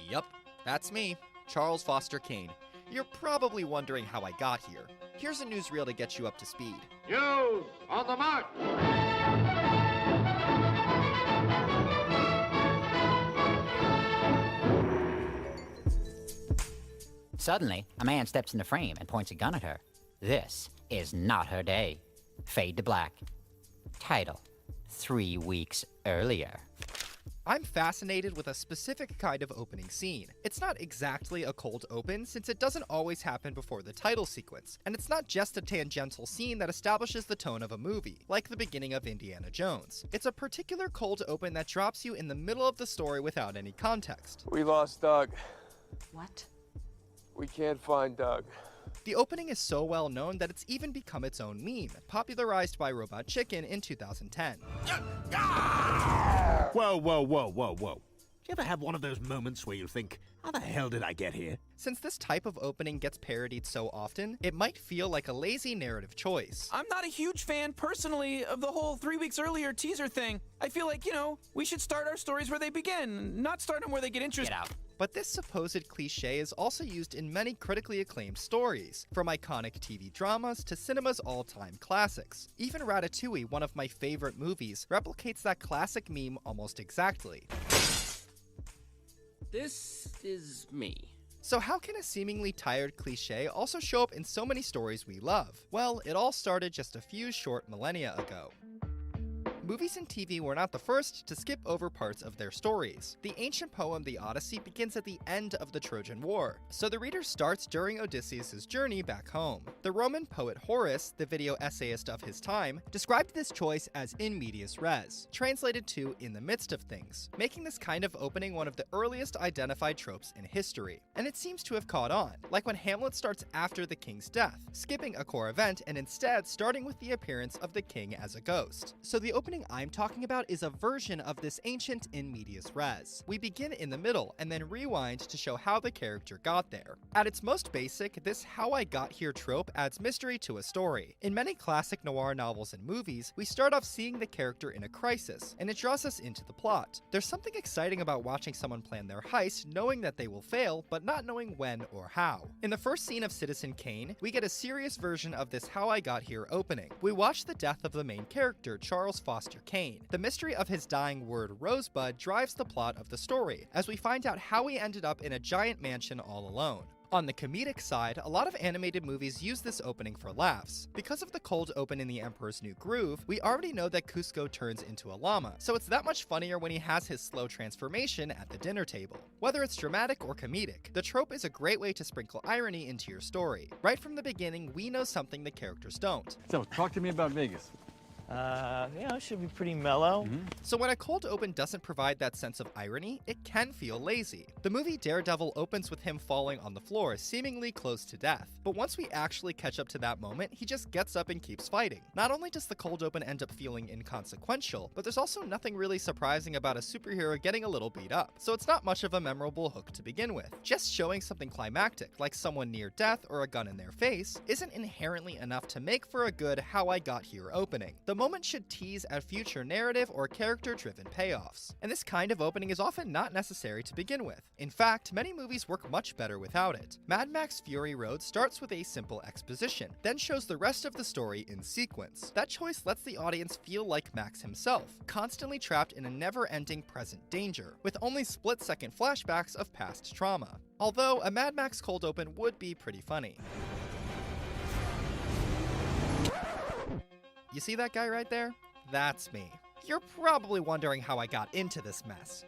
Yup, that's me, Charles Foster Kane. You're probably wondering how I got here. Here's a newsreel to get you up to speed. News on the mark! Suddenly, a man steps in the frame and points a gun at her. This is not her day. Fade to black. Title: 3 weeks earlier. I'm fascinated with a specific kind of opening scene. It's not exactly a cold open, since it doesn't always happen before the title sequence, and it's not just a tangential scene that establishes the tone of a movie, like the beginning of Indiana Jones. It's a particular cold open that drops you in the middle of the story without any context. We lost Doug. What? We can't find Doug. The opening is so well known that it's even become its own meme, popularized by Robot Chicken in 2010. Whoa, whoa, whoa, whoa, whoa. Do you ever have one of those moments where you think, how the hell did I get here? Since this type of opening gets parodied so often, it might feel like a lazy narrative choice. I'm not a huge fan, personally, of the whole 3 weeks earlier teaser thing. I feel like, we should start our stories where they begin, not start them where they get interested. Get out. But this supposed cliche is also used in many critically acclaimed stories, from iconic TV dramas to cinema's all-time classics. Even Ratatouille, one of my favorite movies, replicates that classic meme almost exactly. This is me. So how can a seemingly tired cliche also show up in so many stories we love? Well, it all started just a few short millennia ago. Movies and TV were not the first to skip over parts of their stories. The ancient poem The Odyssey begins at the end of the Trojan War, so the reader starts during Odysseus' journey back home. The Roman poet Horace, the video essayist of his time, described this choice as in medias res, translated to in the midst of things, making this kind of opening one of the earliest identified tropes in history. And it seems to have caught on, like when Hamlet starts after the king's death, skipping a core event and instead starting with the appearance of the king as a ghost. So the opening I'm talking about is a version of this ancient in medias res. We begin in the middle and then rewind to show how the character got there. At its most basic, this how I got here trope adds mystery to a story. In many classic noir novels and movies, we start off seeing the character in a crisis, and it draws us into the plot. There's something exciting about watching someone plan their heist knowing that they will fail, but not knowing when or how. In the first scene of Citizen Kane, we get a serious version of this how I got here opening. We watch the death of the main character, Charles Foster Kane. The mystery of his dying word Rosebud drives the plot of the story, as we find out how he ended up in a giant mansion all alone. On the comedic side, a lot of animated movies use this opening for laughs. Because of the cold open in The Emperor's New Groove, we already know that Cusco turns into a llama, so it's that much funnier when he has his slow transformation at the dinner table. Whether it's dramatic or comedic, the trope is a great way to sprinkle irony into your story. Right from the beginning, we know something the characters don't. So, talk to me about Vegas. It should be pretty mellow. So when a cold open doesn't provide that sense of irony, it can feel lazy. The movie Daredevil opens with him falling on the floor, seemingly close to death. But once we actually catch up to that moment, he just gets up and keeps fighting. Not only does the cold open end up feeling inconsequential, but there's also nothing really surprising about a superhero getting a little beat up. So it's not much of a memorable hook to begin with. Just showing something climactic, like someone near death or a gun in their face, isn't inherently enough to make for a good how I got here opening. The moment should tease at future narrative or character-driven payoffs. And this kind of opening is often not necessary to begin with. In fact, many movies work much better without it. Mad Max Fury Road starts with a simple exposition, then shows the rest of the story in sequence. That choice lets the audience feel like Max himself, constantly trapped in a never-ending present danger, with only split-second flashbacks of past trauma. Although, a Mad Max cold open would be pretty funny. You see that guy right there? That's me. You're probably wondering how I got into this mess.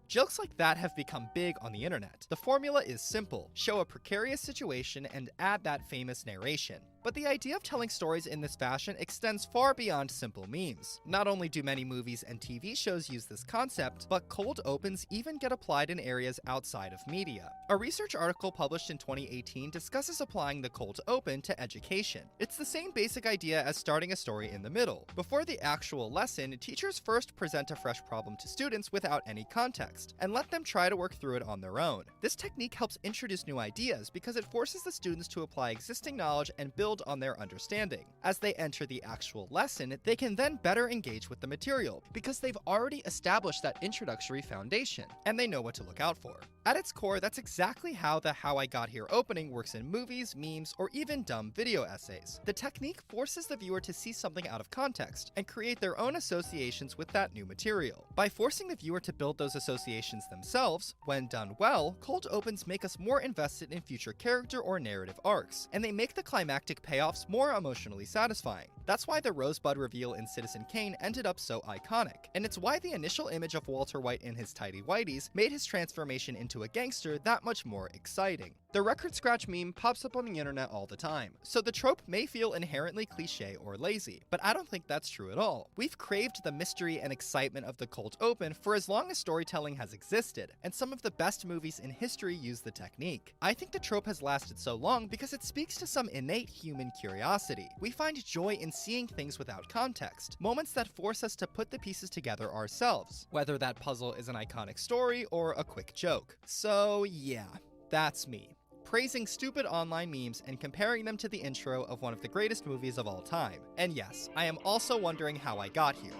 Jokes like that have become big on the internet. The formula is simple: show a precarious situation and add that famous narration. But the idea of telling stories in this fashion extends far beyond simple memes. Not only do many movies and TV shows use this concept, but cold opens even get applied in areas outside of media. A research article published in 2018 discusses applying the cold open to education. It's the same basic idea as starting a story in the middle. Before the actual lesson, teachers first present a fresh problem to students without any context, and let them try to work through it on their own. This technique helps introduce new ideas because it forces the students to apply existing knowledge and build build on their understanding. As they enter the actual lesson, they can then better engage with the material because they've already established that introductory foundation and they know what to look out for. At its core, that's exactly how the How I Got Here opening works in movies, memes, or even dumb video essays. The technique forces the viewer to see something out of context and create their own associations with that new material. By forcing the viewer to build those associations themselves, when done well, cold opens make us more invested in future character or narrative arcs, and they make the climactic payoffs more emotionally satisfying. That's why the Rosebud reveal in Citizen Kane ended up so iconic, and it's why the initial image of Walter White in his tidy whities made his transformation into a gangster that much more exciting. The record scratch meme pops up on the internet all the time, so the trope may feel inherently cliche or lazy, but I don't think that's true at all. We've craved the mystery and excitement of the cold open for as long as storytelling has existed, and some of the best movies in history use the technique. I think the trope has lasted so long because it speaks to some innate human curiosity. We find joy in seeing things without context, moments that force us to put the pieces together ourselves, whether that puzzle is an iconic story or a quick joke. So yeah, that's me, praising stupid online memes and comparing them to the intro of one of the greatest movies of all time. And yes, I am also wondering how I got here.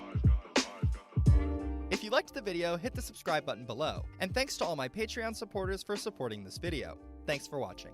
If you liked the video, hit the subscribe button below, and thanks to all my Patreon supporters for supporting this video. Thanks for watching.